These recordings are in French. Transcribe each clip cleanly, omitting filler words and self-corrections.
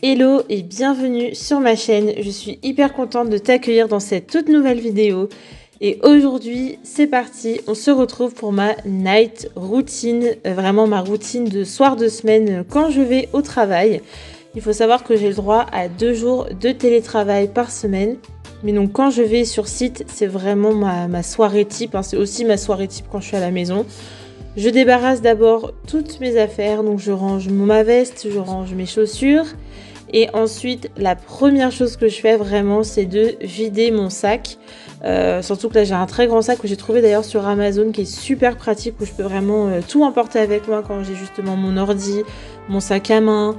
Hello et bienvenue sur ma chaîne, je suis hyper contente de t'accueillir dans cette toute nouvelle vidéo et aujourd'hui c'est parti, on se retrouve pour ma night routine, vraiment ma routine de soir de semaine quand je vais au travail. Il faut savoir que j'ai le droit à 2 jours de télétravail par semaine, mais donc quand je vais sur site c'est vraiment ma soirée type, c'est aussi ma soirée type quand je suis à la maison. Je débarrasse d'abord toutes mes affaires, donc je range ma veste, je range mes chaussures. Et ensuite, la première chose que je fais vraiment, c'est de vider mon sac. Surtout que là, j'ai un très grand sac que j'ai trouvé d'ailleurs sur Amazon qui est super pratique, où je peux vraiment tout emporter avec moi quand j'ai justement mon ordi, mon sac à main.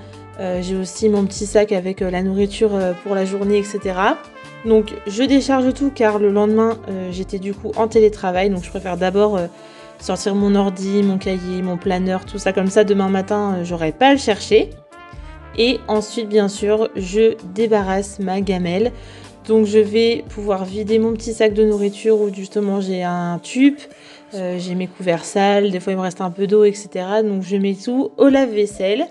J'ai aussi mon petit sac avec la nourriture pour la journée, etc. Donc, je décharge tout car le lendemain, j'étais du coup en télétravail. Donc, je préfère d'abord sortir mon ordi, mon cahier, mon planeur, tout ça comme ça. Demain matin, j'aurai pas à le chercher. Et ensuite, bien sûr, je débarrasse ma gamelle. Donc, je vais pouvoir vider mon petit sac de nourriture où justement j'ai un tube, j'ai mes couverts sales, des fois il me reste un peu d'eau, etc. Donc, je mets tout au lave-vaisselle.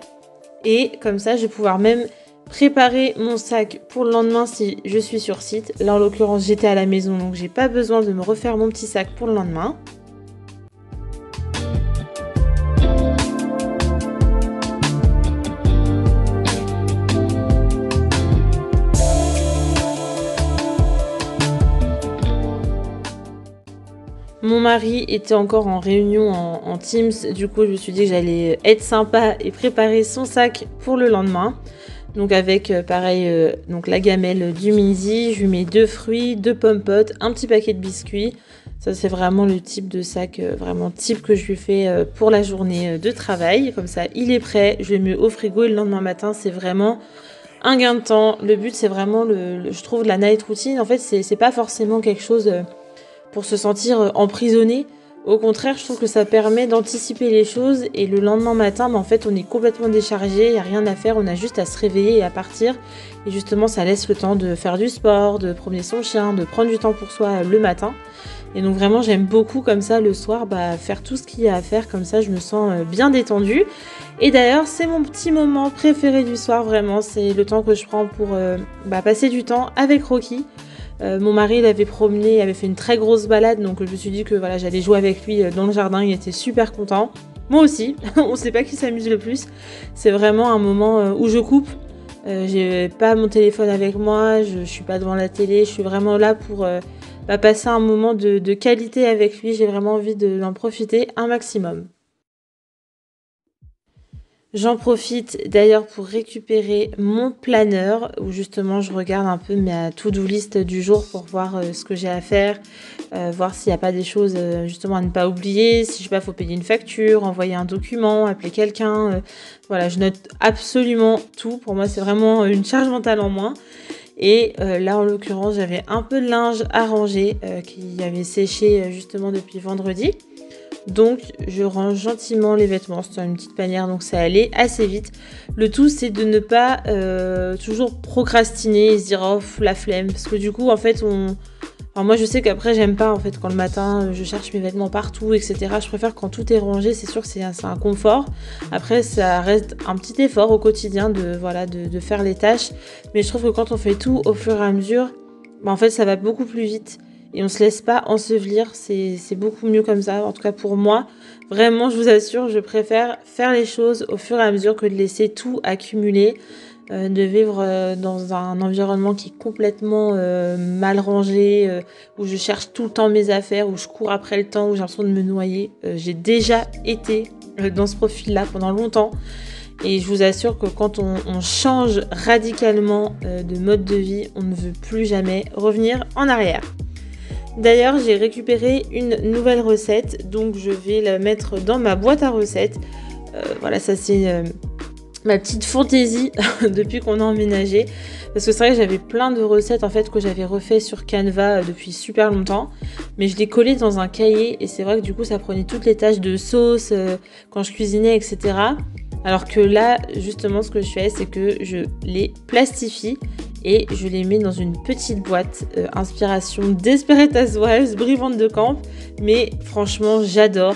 Et comme ça, je vais pouvoir même préparer mon sac pour le lendemain si je suis sur site. Là, en l'occurrence, j'étais à la maison, donc j'ai pas besoin de me refaire mon petit sac pour le lendemain. Mon mari était encore en réunion en Teams, du coup je me suis dit que j'allais être sympa et préparer son sac pour le lendemain. Donc avec pareil donc la gamelle du midi, je lui mets 2 fruits, 2 pommes potes, un petit paquet de biscuits. Ça c'est vraiment le type de sac vraiment type que je lui fais pour la journée de travail. Comme ça il est prêt, je le mets au frigo et le lendemain matin c'est vraiment un gain de temps. Le but c'est vraiment je trouve la night routine. En fait c'est pas forcément quelque chose pour se sentir emprisonné. Au contraire, je trouve que ça permet d'anticiper les choses et le lendemain matin, en fait, on est complètement déchargé, il n'y a rien à faire, on a juste à se réveiller et à partir. Et justement, ça laisse le temps de faire du sport, de promener son chien, de prendre du temps pour soi le matin. Et donc vraiment, j'aime beaucoup comme ça le soir, faire tout ce qu'il y a à faire, comme ça je me sens bien détendue. Et d'ailleurs, c'est mon petit moment préféré du soir, vraiment, c'est le temps que je prends pour passer du temps avec Rocky. Mon mari il avait promené, il avait fait une très grosse balade, donc je me suis dit que voilà, j'allais jouer avec lui dans le jardin, il était super content. Moi aussi, on ne sait pas qui s'amuse le plus. C'est vraiment un moment où je coupe. J'ai pas mon téléphone avec moi, je suis pas devant la télé, je suis vraiment là pour passer un moment de qualité avec lui. J'ai vraiment envie d'en profiter un maximum. J'en profite d'ailleurs pour récupérer mon planeur où justement je regarde un peu ma to-do list du jour pour voir ce que j'ai à faire, voir s'il n'y a pas des choses justement à ne pas oublier, si je sais pas, faut payer une facture, envoyer un document, appeler quelqu'un. Voilà, je note absolument tout. Pour moi, c'est vraiment une charge mentale en moins. Et là, en l'occurrence, j'avais un peu de linge à ranger qui avait séché justement depuis vendredi. Donc je range gentiment les vêtements, c'est une petite panière donc ça allait assez vite. Le tout c'est de ne pas toujours procrastiner et se dire oh la flemme, parce que du coup en fait moi je sais qu'après j'aime pas en fait quand le matin je cherche mes vêtements partout, etc. Je préfère quand tout est rangé, c'est sûr que c'est un confort. Après ça reste un petit effort au quotidien de faire les tâches, mais je trouve que quand on fait tout au fur et à mesure, en fait ça va beaucoup plus vite. Et on se laisse pas ensevelir, c'est beaucoup mieux comme ça, en tout cas pour moi. Vraiment, je vous assure, je préfère faire les choses au fur et à mesure que de laisser tout accumuler, de vivre dans un environnement qui est complètement mal rangé, où je cherche tout le temps mes affaires, où je cours après le temps, où j'ai l'impression de me noyer. J'ai déjà été dans ce profil-là pendant longtemps. Et je vous assure que quand on change radicalement de mode de vie, on ne veut plus jamais revenir en arrière. D'ailleurs, j'ai récupéré une nouvelle recette, donc je vais la mettre dans ma boîte à recettes. Voilà, ça c'est ma petite fantaisie depuis qu'on a emménagé. Parce que c'est vrai que j'avais plein de recettes en fait que j'avais refait sur Canva depuis super longtemps. Mais je les collais dans un cahier et c'est vrai que du coup ça prenait toutes les tâches de sauce quand je cuisinais, etc. Alors que là, justement, ce que je fais, c'est que je les plastifie et je les mets dans une petite boîte inspiration Desperate Housewives, Brie Van de Camp. Mais franchement, j'adore.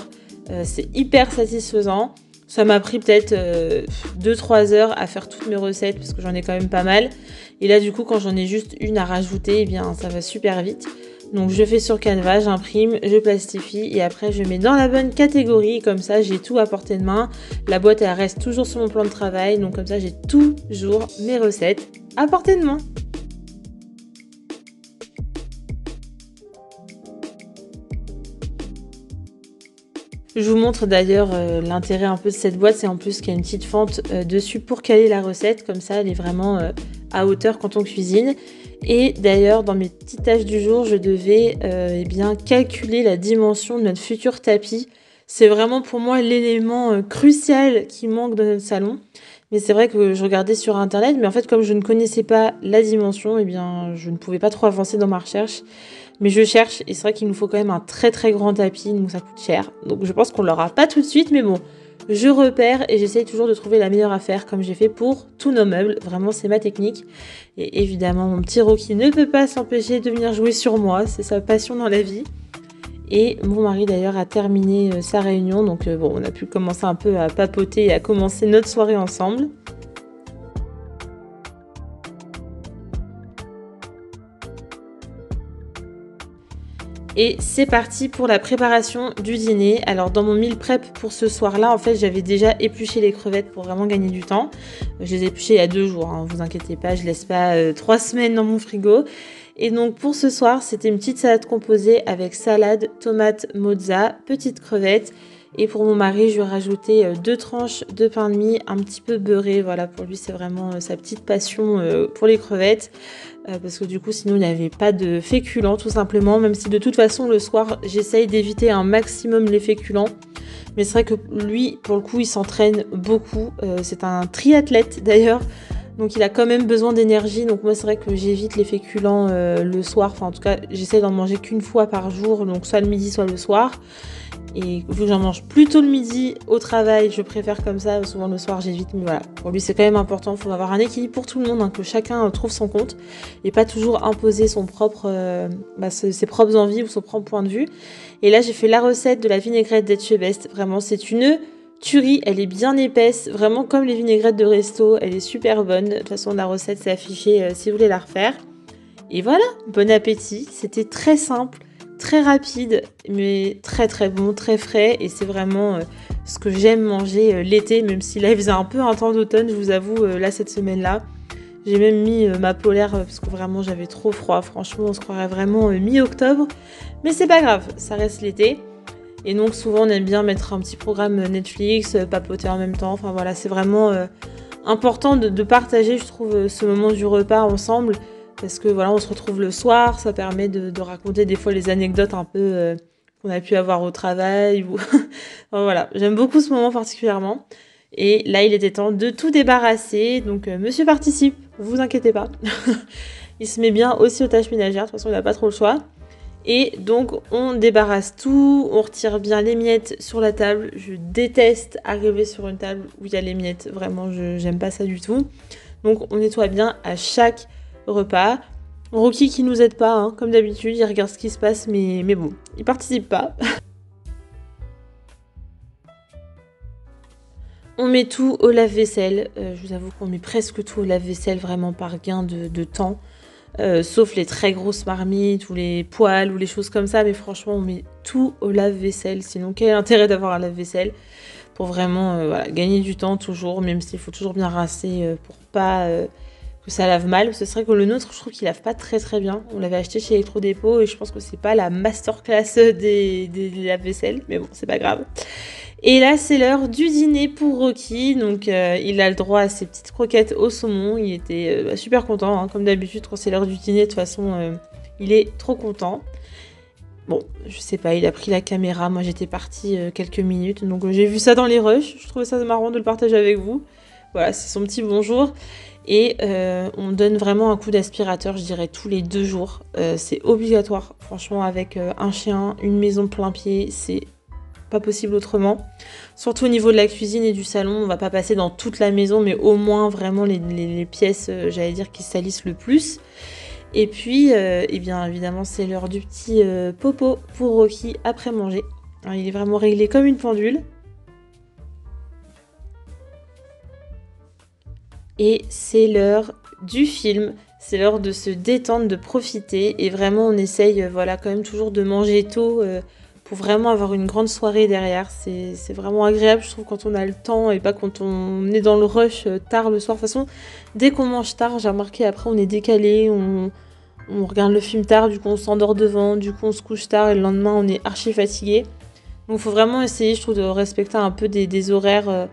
C'est hyper satisfaisant. Ça m'a pris peut-être 2-3 heures à faire toutes mes recettes parce que j'en ai quand même pas mal. Et là, du coup, quand j'en ai juste une à rajouter, eh bien, ça va super vite. Donc, je fais sur Canva, j'imprime, je plastifie et après, je mets dans la bonne catégorie. Comme ça, j'ai tout à portée de main. La boîte, elle reste toujours sur mon plan de travail. Donc, comme ça, j'ai toujours mes recettes à portée de main. Je vous montre d'ailleurs l'intérêt un peu de cette boîte, c'est en plus qu'il y a une petite fente dessus pour caler la recette, comme ça elle est vraiment à hauteur quand on cuisine. Et d'ailleurs dans mes petites tâches du jour, je devais eh bien calculer la dimension de notre futur tapis. C'est vraiment pour moi l'élément crucial qui manque dans notre salon. Mais c'est vrai que je regardais sur internet, mais en fait comme je ne connaissais pas la dimension, eh bien je ne pouvais pas trop avancer dans ma recherche. Mais je cherche et c'est vrai qu'il nous faut quand même un très très grand tapis, donc ça coûte cher. Donc je pense qu'on l'aura pas tout de suite, mais bon, je repère et j'essaye toujours de trouver la meilleure affaire comme j'ai fait pour tous nos meubles. Vraiment, c'est ma technique. Et évidemment, mon petit Rocky ne peut pas s'empêcher de venir jouer sur moi, c'est sa passion dans la vie. Et mon mari d'ailleurs a terminé sa réunion, donc bon, on a pu commencer un peu à papoter et à commencer notre soirée ensemble. Et c'est parti pour la préparation du dîner. Alors dans mon meal prep pour ce soir-là, en fait, j'avais déjà épluché les crevettes pour vraiment gagner du temps. Je les ai épluchées il y a 2 jours, hein, vous inquiétez pas, je laisse pas 3 semaines dans mon frigo. Et donc pour ce soir, c'était une petite salade composée avec salade, tomate, mozza, petites crevettes. Et pour mon mari, je lui ai rajouté 2 tranches de pain de mie un petit peu beurré. Voilà, pour lui, c'est vraiment sa petite passion pour les crevettes. Parce que du coup, sinon, il n'y avait pas de féculents, tout simplement. Même si de toute façon, le soir, j'essaye d'éviter un maximum les féculents. Mais c'est vrai que lui, pour le coup, il s'entraîne beaucoup. C'est un triathlète, d'ailleurs. Donc, il a quand même besoin d'énergie. Donc, moi, c'est vrai que j'évite les féculents le soir. Enfin, en tout cas, j'essaie d'en manger qu'une fois par jour. Donc, soit le midi, soit le soir. Et vu que j'en mange plutôt le midi au travail, je préfère comme ça. Souvent le soir, j'évite. Mais voilà, pour lui, c'est quand même important. Il faut avoir un équilibre pour tout le monde, hein, que chacun trouve son compte et pas toujours imposer son propre, ses propres envies ou son propre point de vue. Et là, j'ai fait la recette de la vinaigrette d'Etchebest. Vraiment, c'est une tuerie. Elle est bien épaisse, vraiment comme les vinaigrettes de resto. Elle est super bonne. De toute façon, la recette, c'est affiché si vous voulez la refaire. Et voilà, bon appétit. C'était très simple. Très rapide, mais très très bon, très frais. Et c'est vraiment ce que j'aime manger l'été, même si là il faisait un peu un temps d'automne, je vous avoue, là cette semaine-là. J'ai même mis ma polaire parce que vraiment j'avais trop froid. Franchement, on se croirait vraiment mi-octobre. Mais c'est pas grave, ça reste l'été. Et donc souvent on aime bien mettre un petit programme Netflix, papoter en même temps. Enfin voilà, c'est vraiment important de partager, je trouve, ce moment du repas ensemble. Parce que voilà, on se retrouve le soir, ça permet de raconter des fois les anecdotes un peu qu'on a pu avoir au travail. Ou enfin, voilà, j'aime beaucoup ce moment particulièrement. Et là, il était temps de tout débarrasser. Donc, monsieur participe, vous inquiétez pas. Il se met bien aussi aux tâches ménagères, de toute façon, il n'a pas trop le choix. Et donc, on débarrasse tout, on retire bien les miettes sur la table. Je déteste arriver sur une table où il y a les miettes. Vraiment, j'aime pas ça du tout. Donc, on nettoie bien à chaque repas. Rocky qui nous aide pas, hein, comme d'habitude, il regarde ce qui se passe, mais bon, il participe pas. On met tout au lave-vaisselle. Je vous avoue qu'on met presque tout au lave-vaisselle, vraiment par gain de temps. Sauf les très grosses marmites ou les poêles ou les choses comme ça. Mais franchement, on met tout au lave-vaisselle. Sinon, quel est l'intérêt d'avoir un lave-vaisselle? Pour vraiment gagner du temps toujours, même s'il faut toujours bien rincer pour pas que ça lave mal. Ce serait que le nôtre, je trouve qu'il lave pas très très bien. On l'avait acheté chez Electrodépôt et je pense que c'est pas la masterclass des lave-vaisselle. Mais bon, c'est pas grave. Et là, c'est l'heure du dîner pour Rocky. Donc, il a le droit à ses petites croquettes au saumon. Il était super content, hein, comme d'habitude, quand c'est l'heure du dîner. De toute façon, il est trop content. Bon, je sais pas, il a pris la caméra. Moi, j'étais partie quelques minutes. Donc, j'ai vu ça dans les rushs. Je trouvais ça marrant de le partager avec vous. Voilà, c'est son petit bonjour. Et on donne vraiment un coup d'aspirateur, je dirais, tous les 2 jours. C'est obligatoire. Franchement, avec un chien, une maison plein pied, c'est pas possible autrement. Surtout au niveau de la cuisine et du salon, on va pas passer dans toute la maison, mais au moins vraiment les pièces, j'allais dire, qui salissent le plus. Et puis, eh bien évidemment, c'est l'heure du petit popo pour Rocky après manger. Alors, il est vraiment réglé comme une pendule. Et c'est l'heure du film, c'est l'heure de se détendre, de profiter. Et vraiment, on essaye voilà, quand même toujours de manger tôt pour vraiment avoir une grande soirée derrière. C'est vraiment agréable, je trouve, quand on a le temps et pas quand on est dans le rush tard le soir. De toute façon, dès qu'on mange tard, j'ai remarqué, après, on est décalé, on regarde le film tard, du coup, on s'endort devant, du coup, on se couche tard et le lendemain, on est archi fatigué. Donc il faut vraiment essayer, je trouve, de respecter un peu des horaires,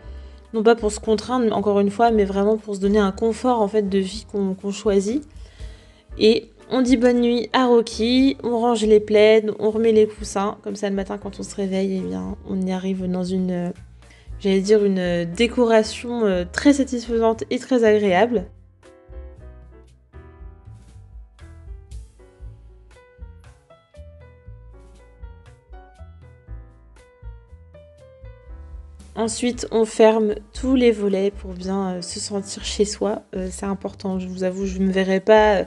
non pas pour se contraindre, encore une fois, mais vraiment pour se donner un confort en fait de vie qu'on choisit. Et on dit bonne nuit à Rocky, on range les plaids, on remet les coussins, comme ça le matin quand on se réveille, eh bien, on y arrive dans une, j'allais dire, une décoration très satisfaisante et très agréable. Ensuite, on ferme tous les volets pour bien se sentir chez soi. C'est important, je vous avoue, je ne me verrai pas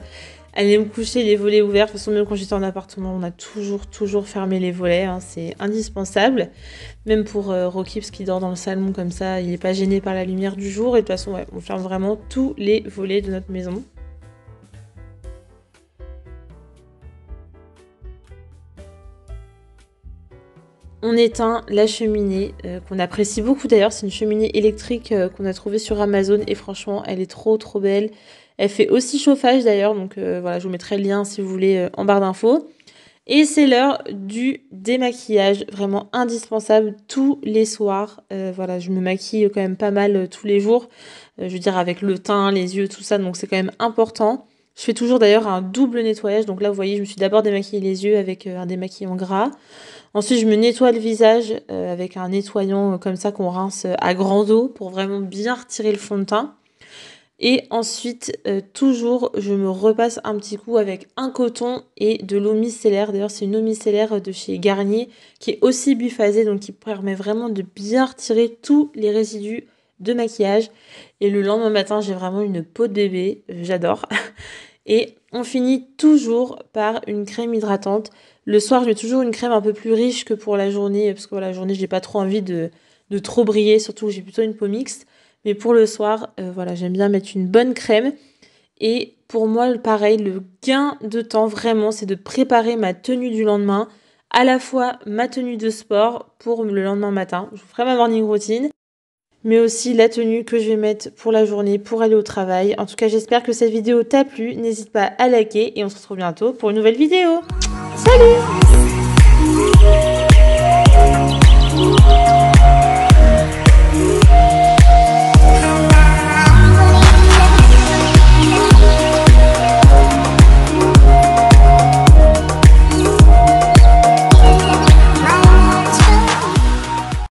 aller me coucher les volets ouverts. De toute façon, même quand j'étais en appartement, on a toujours fermé les volets. Hein, c'est indispensable. Même pour Rocky, parce qu'il dort dans le salon comme ça, il n'est pas gêné par la lumière du jour. Et de toute façon, ouais, on ferme vraiment tous les volets de notre maison. On éteint la cheminée, qu'on apprécie beaucoup d'ailleurs. C'est une cheminée électrique qu'on a trouvée sur Amazon et franchement, elle est trop belle. Elle fait aussi chauffage d'ailleurs, donc voilà, je vous mettrai le lien si vous voulez en barre d'infos. Et c'est l'heure du démaquillage, vraiment indispensable tous les soirs. Voilà, je me maquille quand même pas mal tous les jours, je veux dire avec le teint, les yeux, tout ça, donc c'est quand même important. Je fais toujours d'ailleurs un double nettoyage, donc là vous voyez, je me suis d'abord démaquillé les yeux avec un démaquillant gras. Ensuite, je me nettoie le visage avec un nettoyant comme ça qu'on rince à grande eau pour vraiment bien retirer le fond de teint. Et ensuite, toujours, je me repasse un petit coup avec un coton et de l'eau micellaire. D'ailleurs, c'est une eau micellaire de chez Garnier qui est aussi biphasée, donc qui permet vraiment de bien retirer tous les résidus de maquillage. Et le lendemain matin, j'ai vraiment une peau de bébé, j'adore. Et on finit toujours par une crème hydratante. Le soir, je mets toujours une crème un peu plus riche que pour la journée, parce que voilà, la journée, j'ai pas trop envie de trop briller, surtout que j'ai plutôt une peau mixte. Mais pour le soir, voilà, j'aime bien mettre une bonne crème. Et pour moi, pareil, le gain de temps, vraiment, c'est de préparer ma tenue du lendemain, à la fois ma tenue de sport pour le lendemain matin. Je vous ferai ma morning routine, mais aussi la tenue que je vais mettre pour la journée, pour aller au travail. En tout cas, j'espère que cette vidéo t'a plu. N'hésite pas à liker et on se retrouve bientôt pour une nouvelle vidéo. Salut!